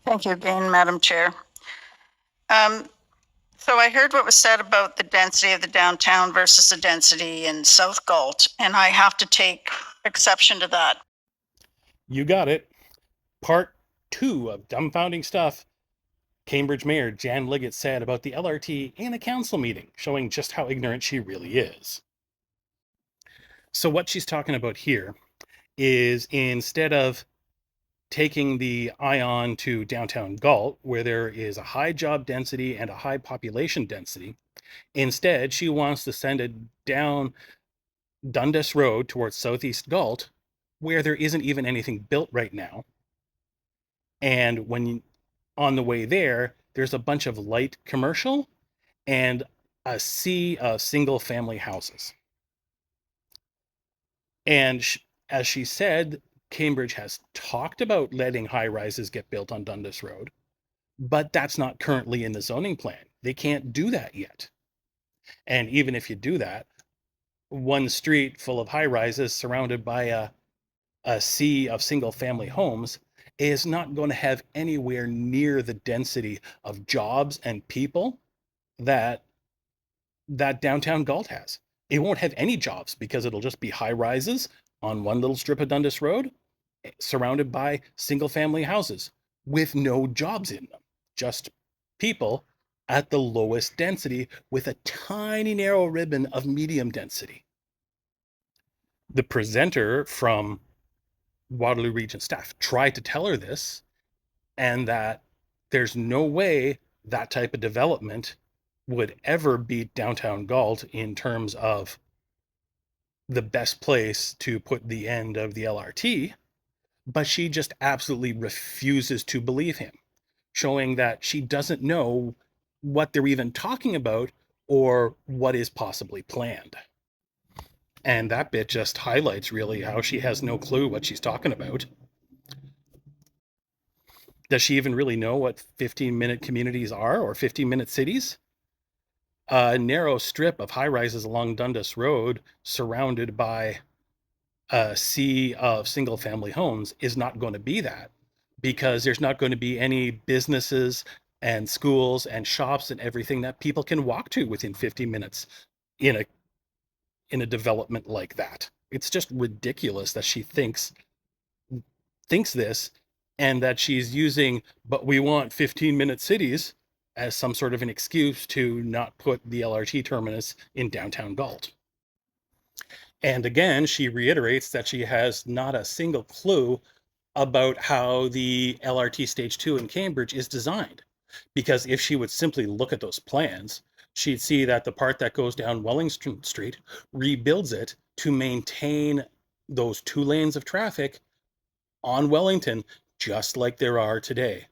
Thank you again, Madam Chair. So I heard what was said about the density of the downtown versus the density in South Galt, and I have to take exception to that. You got it. Part 2 of dumbfounding stuff Cambridge Mayor Jan Liggett said about the LRT in a council meeting, showing just how ignorant she really is. So, what she's talking about here is instead of taking the ION to downtown Galt, where there is a high job density and a high population density, instead she wants to send it down Dundas Road towards southeast Galt, where there isn't even anything built right now. And on the way there, there's a bunch of light commercial and a sea of single family houses. And as she said, Cambridge has talked about letting high rises get built on Dundas Road, but that's not currently in the zoning plan. They can't do that yet. And even if you do that, one street full of high rises surrounded by a sea of single family homes is not going to have anywhere near the density of jobs and people that downtown Galt has. It won't have any jobs because it'll just be high rises on one little strip of Dundas Road surrounded by single family houses with no jobs in them, just people at the lowest density with a tiny narrow ribbon of medium density. The presenter from Waterloo Region staff tried to tell her this, and that there's no way that type of development would ever beat downtown Galt in terms of the best place to put the end of the LRT, but she just absolutely refuses to believe him, showing that she doesn't know what they're even talking about or what is possibly planned. And that bit just highlights really how she has no clue what she's talking about. Does she even really know what 15-minute communities are or 15-minute cities? A narrow strip of high rises along Dundas Road surrounded by a sea of single family homes is not going to be that, because there's not going to be any businesses and schools and shops and everything that people can walk to within 50 minutes in a development like that. It's just ridiculous that she thinks this, and that she's using "but we want 15-minute cities" as some sort of an excuse to not put the LRT terminus in downtown Galt. And again, she reiterates that she has not a single clue about how the LRT Stage 2 in Cambridge is designed. Because if she would simply look at those plans, she'd see that the part that goes down Wellington Street rebuilds it to maintain those 2 lanes of traffic on Wellington, just like there are today.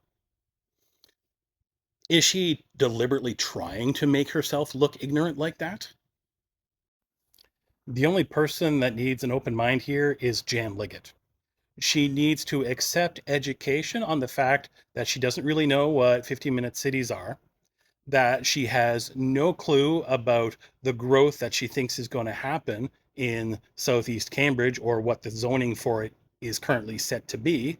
Is she deliberately trying to make herself look ignorant like that? The only person that needs an open mind here is Jan Liggett. She needs to accept education on the fact that she doesn't really know what 15-minute cities are, that she has no clue about the growth that she thinks is going to happen in Southeast Cambridge or what the zoning for it is currently set to be,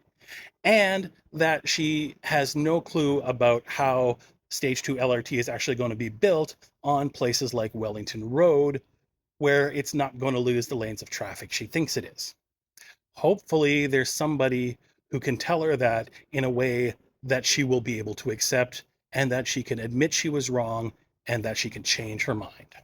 and that she has no clue about how Stage 2 LRT is actually going to be built on places like Wellington Road, where it's not going to lose the lanes of traffic she thinks it is. Hopefully, there's somebody who can tell her that in a way that she will be able to accept, and that she can admit she was wrong, and that she can change her mind.